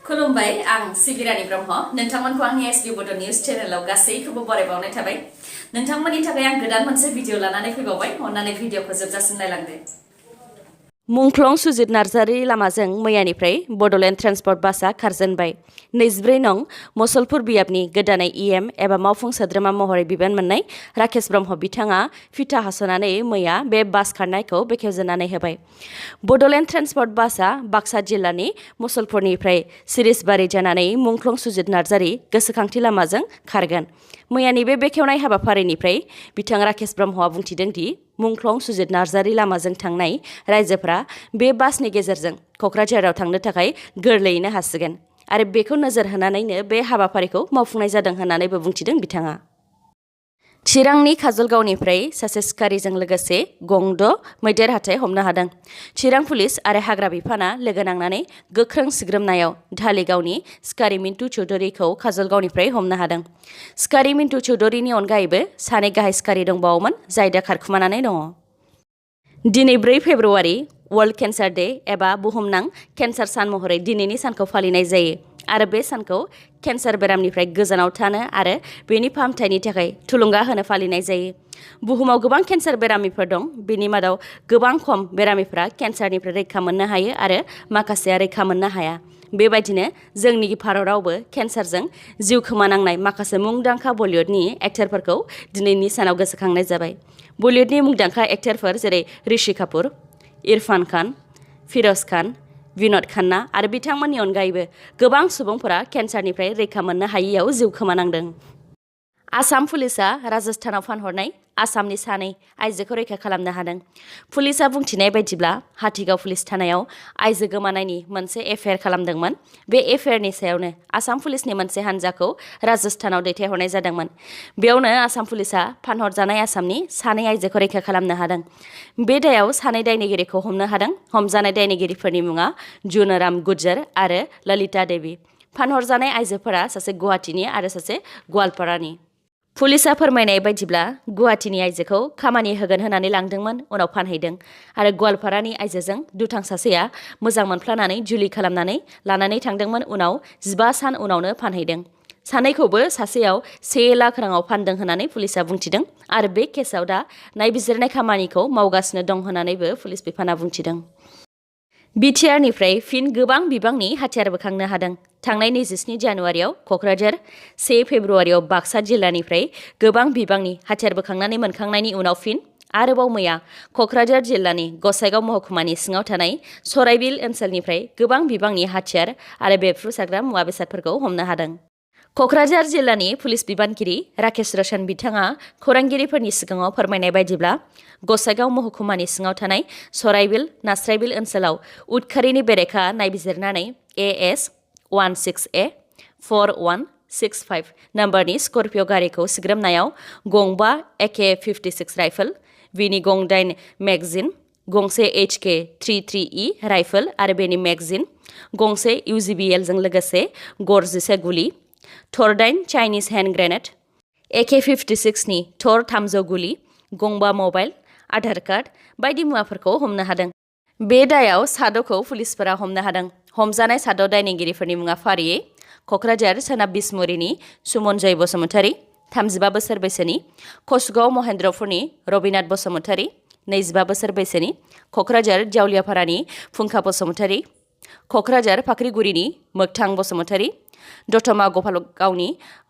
खुलुमबाय आं सिबिरानि ब्रह्म नोंथांमोनखौ आंनि एसबी बड' निउज चेनेलाव गासैखौबो बरायबावनाय थाबाय नोंथांमोननि थाखाय आं गोदान मोनसे भिडिअ लानानै फैबावबाय अन्नानै भिडिअखौ जोबजासिम नायलांदो मुंख्लं सुजित नार्जारि लामाजों मैयानिफ्राय बड'लेण्ड ट्रेन्सपर्ट बासआ खारजेनबाय 24 नं मुसलपुर बियाबनि गोदानै इएम एबा मावफुं सोद्रोमा महरै बिबान मोननाय राकेश ब्रह्म बिथाङा फिथा हास'नानै मैया बे बास खारनायखौ बेखेवजेननानै होबाय। बड'लेण्ड ट्रेन्सपर्ट बासआ बाक्सा जिल्लानि मुसलपुरनिफ्राय सिरिसबारि जानानै मुंख्लं सुजित नार्जारि गोसोखांथि लामाजों खारगोन। मैयानि बे बेखेवनाय हाबाफारिनिफ्राय बिथां राकेश ब्रह्मआ बुंथिदों दि मुंख्लं सुजित नार्जारि लामाजों थांनाय रायजोफोरा बे बासनि गेजेरजों क'क्राझाराव थांनो थाखाय गोरलैयैनो हासिगोन आरो बेखौ नोजोर होनानैनो बे हाबाफारिखौ मावफुंनाय जादों होननानैबो बुंथिदों बिथाङा। चिरांनि काजलगावनिफ्राय सासे सिखारिजों लोगोसे गं 6 मैदेर हाथाय हमनो हादों। चिरां पुलिस आरो हाग्रा बिफाना लोगो नांनानै गोख्रों सिग्रोमनायाव धालिगावनि सिखारि मिन्टु चौधुरीखौ काजलगावनिफ्राय हमनो हादों। सिखारि मिन्टु चौधुरीनि अनगायैबो सानै गाहाय सिखारि दंबावोमोन जाय दा खारखुमानानै दङ। दिनै 4 फेब्रुवारि वर्ल्ड केन्सार डे एबा बुहुमनां केन्सार सान महरै दिनैनि सानखौ फालिनाय जायो आरो बे सानखौ केन्सार बेरामनिफ्राय गोजानाव थानो आरो बेनि फाहामथायनि थाखाय थुलुंगा होनो फालिनाय जायो। बुहुमाव गोबां केन्सार बेरामिफोर दं, बेनि मादाव गोबां खम बेरामिफोरा केन्सारनिफ्राय रैखा मोननो हायो आरो माखासेया रैखा मोननो हाया। बेबायदिनो जोंनि भारतावबो केन्सारजों जिउ खोमानांनाय माखासे मुंदांखा बलिउडनि एक्टरफोरखौ दिनैनि सानाव गोसोखांनाय जाबाय। बलिउडनि मुंदांखा एक्टरफोर जेरै ऋषि कापुर, इरफान खान, फिर'ज खान, विन'द खान्ना आरो बिथांमोननि अनगायैबो गोबां सुबुंफोरा केन्सारनिफ्राय रैखा मोननो हायैयाव जिउ खोमानांदों। आसाम पुलिसआ राजस्थानाव फानहरनाय आसामनि सानै आइजोखौ रैखा खालामनो हादों। पुलिसआ बुंथिनाय बायदिब्ला हाथिगाव पुलिस थानायाव आइजो गोमानायनि मोनसे एफआइआर खालामदोंमोन। बे एफआइआरनि सायावनो आसाम पुलिसनि मोनसे हान्जाखौ राजस्थानाव दैथायहरनाय जादोंमोन। बेयावनो आसाम पुलिसआ फानहरजानाय आसामनि सानै आइजोखौ रैखा खालामनो हादों। बे दायाव सानै दायनिगिरिखौ हमनो हादों। हमजानाय दायनिगिरिफोरनि मुङा जुनराम गुज्जर आरो ललिता देवी। फानहरजानाय आइजोफोरा सासे गुवाहाटीनि आरो सासे गवालपारानि। पुलिसआ फोरमायनाय बायदिब्ला गुवाहाटीनि आइजोखौ खामानि होगोन होननानै लांदोंमोन, उनाव फानहैदों आरो गवालपारानि आइजोजों दुथां सासेया मोजां मोनफ्लानानै जुलि खालामनानै लानानै थांदोंमोन, उनाव 15 सान उनावनो फानहैदों। सानैखौबो सासेयाव 1 लाख राङाव फानदों होननानै पुलिसआ बुंथिदों आरो बे केसआव दा नायबिजिरनाय खामानिखौ मावगासिनो दं होननानैबो पुलिस बिफाना बुंथिदों। बिटिआरनिफ्राय फिन गोबां बिबांनि हाथियार बोखांनो हादों। थांनाय 27 जानुवारियाव क'क्राझार, 1 फेब्रुवारियाव बाक्सा जिल्लानिफ्राय गोबां बिबांनि हाथियार बोखांनानै मोनखांनायनि उनाव फिन आरोबाव मैया क'क्राझार जिल्लानि गसाइगाव महकुमानि सिङाव थानाय सराइबिल ओनसोलनिफ्राय गोबां बिबांनि हाथियार आरो बेफ्रुसारग्रा मुवा बेसादफोरखौ हमनो हादों। क'क्राझार जिल्लानि पुलिस बिबानगिरि राकेश रशन बिथाङा खौरांगिरिफोरनि सिगाङाव फोरमायनाय बायदिब्ला गसाइगाव महकुमानि सिङाव थानाय सराइबिल नास्राइबिल ओनसोलाव उदखारिनि बेरेखा नायबिजिरनानै AS-16A-4165 नम्बरनि स्कर्पिय' गारिखौ सिग्रोमनायाव गं 5 AK-56 राइफल, बिनि गं 8 मेगजिन, गंसे HK-33E राइफल आरो बेनि मेगजिन, गंसे UGBLजों लोगोसे गर 11 गुलि, थर 8 चाइनिज हेन्ड ग्रेनेड, AK-56 नि थर 300 गुलि, गं 5 मबाइल, आधार कार्ड बायदि मुवाफोरखौ हमनो हादों। बे दायाव साद'खौ पुलिसफोरा हमनो हादों। हमजानाय साद' दायनिगिरिफोरनि मुङा फारियै क'क्राझार सोनाब बिसमुरिनि सुमनजय बसुमतारी 35 बोसोर बैसोनि, कसुगाव महेन्द्रपुरनि रबिनाथ बसुमतारी 22 बोसोर बैसोनि, क'क्राझार जावलियापारानि फुंखा बसुमतारी, क'क्राझार फाख्रिगुरिनि मोगथां बसुमतारी, दतमा गपालगावनि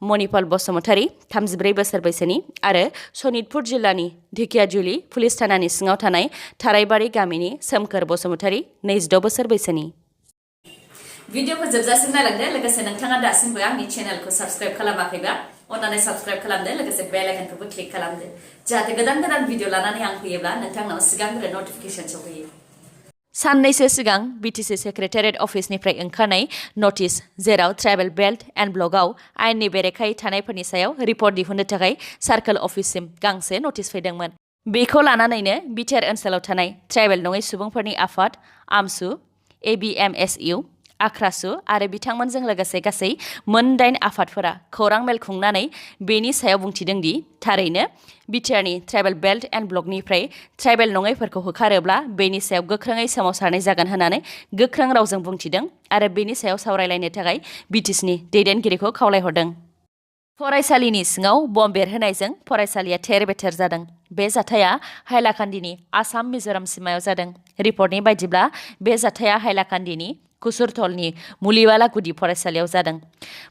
मणिपाल बसुमतारी 34 बोसोर बैसोनि आरो सनितपुर जिल्लानि ढेकियाजुलि पुलिस थानानि सिङाव थानाय थाराइबारि गामिनि सोमखोर बसुमतारी 26 बोसोर बैसोनि। भिडिअखौ जोबजासिम नायलांदो लोगोसे नोंथाङा दासिमबो आंनि चेनेलखौ साबस्क्राइब खालामाखैबा अन्नानै साबस्क्राइब खालामदो लोगोसे बेल आइकनखौबो क्लिक खालामदो जाहाथे गोदान गोदान भिडिअ लानानै आं फैयोब्ला नोंथांनाव सिगांग्रो नटिफिकेसन सफैयो। साननैसो सिगां बिटिसि सेक्रेटारियेट अफिसनिफ्राय ओंखारनाय नटिस जेराव ट्राइबेल बेल्ट एन्ड ब्लकआव आयेननि बेरेखायै थानायफोरनि सायाव रिपर्ट दिहुननो थाखाय सार्कोल अफिससिम गांसे नटिस फैदोंमोन। बेखौ लानानैनो बिटिआर ओनसोलाव थानाय ट्राइबेल नङै सुबुंफोरनि आफाद आमसु, ABMSU आख्रासु आरो बिथांमोनजों लोगोसे गासै मोन 8 आफादफोरा खौरां मेल खुंनानै बेनि सायाव बुंथिदों दि थारैनो बिटिआरनि ट्राइबेल बेल्ट एन्ड ब्लकनिफ्राय ट्राइबेल नङैफोरखौ होखारोब्ला बेनि सायाव गोख्रोङै सोमावसारनाय जागोन होननानै गोख्रों रावजों बुंथिदों आरो बेनि सायाव सावरायलायनो थाखाय बिटिसिनि दैदेनगिरिखौ खावलायहरदों। फरायसालिनि सिङाव बम बेरहोनायजों फरायसालिया थेर-बेथेर जादों। बे जाथाया हाइलाकान्दिनि आसाम मिजोराम सिमायाव जादों। रिपर्टनि बायदिब्ला बे जाथाया हाइलाकान्दिनि कुसुरथलनि मुलिवाला गुदि फरायसालियाव जादों।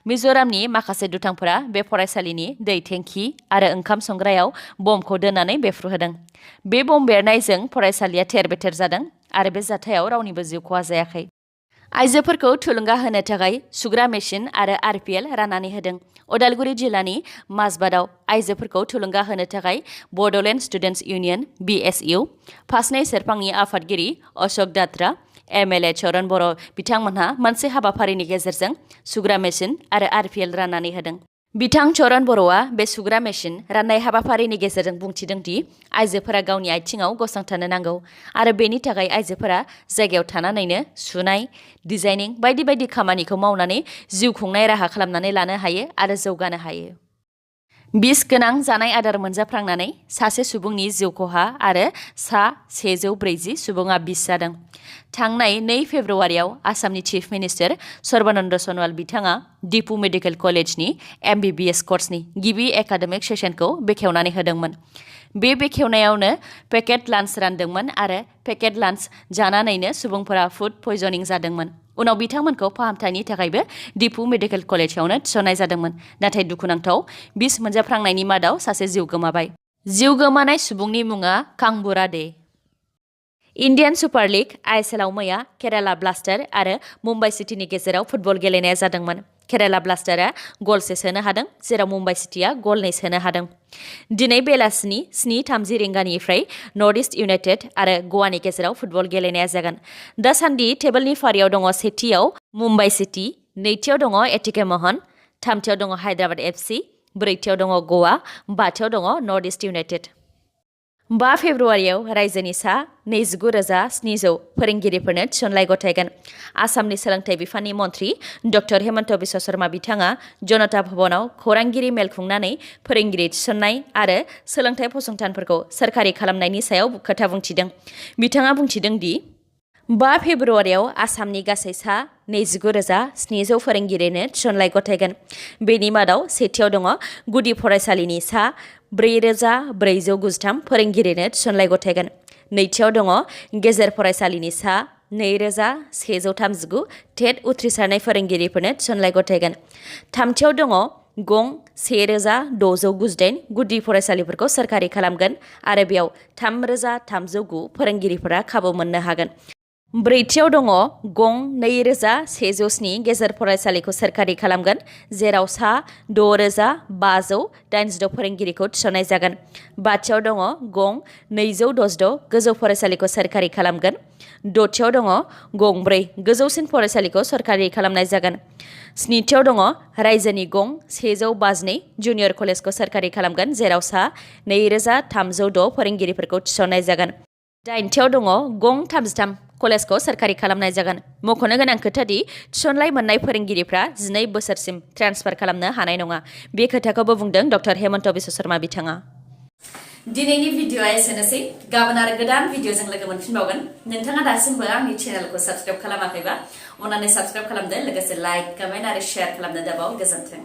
मिजोरामनि माखासे दुथांफोरा बे फरायसालिनि दै टेंकि आरो ओंखाम संग्रायाव बमखौ दोननानै बेफ्रुहोदों। बे बम बेरनायजों फरायसालिया थेर-बेथेर जादों आरो बे जाथायाव रावनिबो जिउ खहा जायाखै। आइजोफोरखौ थुलुंगा होनो थाखाय सुग्रा मेसिन आरो आरपिएल राननानै होदों। उदालगुरि जिल्लानि माजबादआव आइजोफोरखौ थुलुंगा होनो थाखाय बड'लेण्ड स्टुडेन्टस इउनियन (BSU), फासनै सेरफांनि आफादगिरि अशोक दात्रा, MLA चरण बर' बिथांमोनहा मोनसे हाबाफारिनि गेजेरजों सुग्रा मेसिन आरो आरपिएल राननानै होदों। बिथां चरण बर'आ बे सुग्रा मेसिन राननाय हाबाफारिनि गेजेरजों बुंथिदों दि आइजोफोरा गावनि आथिङाव गसंथानो नांगौ आरो बेनि थाखाय आइजोफोरा जायगायाव थानानैनो सुनाय, डिजाइनिं बायदि बायदि खामानिखौ मावनानै जिउ खुंनाय राहा खालामनानै लानो हायो आरो जौगानो हायो। बिस गोनां जानाय आदार मोनजाफ्रांनानै सासे सुबुंनि जिउ खहा आरो सा 140 सुबुङा बिस जादों। थांनाय 2 फेब्रुआरियाव आसामनि चिफ मिनिस्टार सर्बानन्द सन'वाल बिथाङा दिपु मेडिकेल कलेजनि MBBS कर्सनि गिबि एकाडेमिक सेसनखौ बेखेवनानै होदोंमोन। बे बेखेवनायावनो पेकेट लान्च रानदोंमोन आरो पेकेट लान्च जानानैनो सुबुंफोरा फुड पयजनिं जादोंमोन। उनाव बिथांमोनखौ फाहामथायनि थाखायबो दिपु मेडिकेल कलेजावनो थिसननाय जादोंमोन। नाथाय दुखुनांथाव बिस मोनजाफ्रांनायनि मादाव सासे जिउ गोमाबाय। जिउ गोमानाय सुबुंनि मुङा कांबुरा दे। इन्डियान सुपार लीग ISLआव मैया केराला ब्लास्टार आरो मुम्बाइ सिटीनि गेजेराव फुटबल गेलेनाया जादोंमोन। केराला ब्लास्टारआ गलसे सोनो हादों, जेराव मुम्बाइ सिटीआ गल 2 सोनो हादों। दिनै बेलासिनि 7:30 रिंगानिफ्राय नर्थ इस्ट इउनाइटेड आरो गवानि गेजेराव फुटबल गेलेनाया जागोन। दासान्दि टेबोलनि फारियाव दङ सेथियाव मुम्बाइ सिटी, नैथियाव दङ एटिके महन, थामथियाव दङ हायद्राबाद FC, ब्रैथियाव दङ गवा, बाथियाव दङ नर्थ इस्ट इउनाइटेड। 5 फेब्रुआरियाव रायजोनि सा 29,700 फोरोंगिरिफोरनो थिसनलाइ गथायगोन। आसामनि सोलोंथाइ बिफाननि मन्थ्रि डक्टर हेमन्त बिश्व शर्मा बिथाङा जनता भवनाव खौरांगिरि मेल खुंनानै फोरोंगिरि थिसननाय आरो सोलोंथाइ फसंथानफोरखौ सोरखारि खालामनायनि सायाव खोथा बुंथिदों। बिथाङा बुंथिदों दि 5 फेब्रुआरियाव आसामनि गासै सा 29,700 फोरोंगिरिनो थिसनलाइ गथायगोन। बेनि मादाव सेथियाव दङ गुदि फरायसालिनि सा 4,493 फोरोंगिरिनो थिसनलाइ गथायगोन। नैथियाव दङ गेजेर फरायसालिनि सा 2,139 टेट उथ्रिसारनाय फोरोंगिरिफोरनो थिसनलाइ गथायगोन। थामथियाव दङ गं 1,698 गुदि फरायसालिफोरखौ सोरखारि खालामगोन आरो बेयाव 3,309 फोरोंगिरिफोरा खाबु मोननो हागोन। ब्रैथियाव दङ गं 2,107 गेजेर फरायसालिखौ सोरखारि खालामगोन, जेराव सा 6,586 फोरोंगिरिखौ थिसननाय जागोन। बाथियाव दङ गं 266 गोजौ फरायसालिखौ सोरखारि खालामगोन। दथियाव दङ गं 4 गोजौसिन फरायसालिखौ सोरखारि खालामनाय जागोन। स्निथियाव दङ रायजोनि गं 152 जुनियर कलेजखौ सोरखारि खालामगोन, जेराव सा 2,306 फोरोंगिरिफोरखौ थिसननाय जागोन। दाइनथियाव दङ गं 33 कलेजखौ सोरखारि खालामनाय जागोन। मख'नो गोनां खोथा दि थिसनलाइ मोननाय फोरोंगिरिफ्रा 12 बोसोरसिम ट्रेन्सफार खालामनो हानाय नङा। बे खोथाखौबो बुंदों डक्टर हेमन्त बिश्व शर्मा बिथाङा। दिनैनि भिडिअ'आ एसेनोसै। गाबोन आरो गोदान भिडिअ'जों लोगो मोनफिनबावगोन। नोंथाङा दासिमबो आंनि चेनेलखौ साबस्क्राइब खालामाखैबा अन्नानै साबस्क्राइब खालामदो, लोगोसे लाइक, कमेन्ट आरो शेयार खालामनो दाबाव। गोजोन्थों।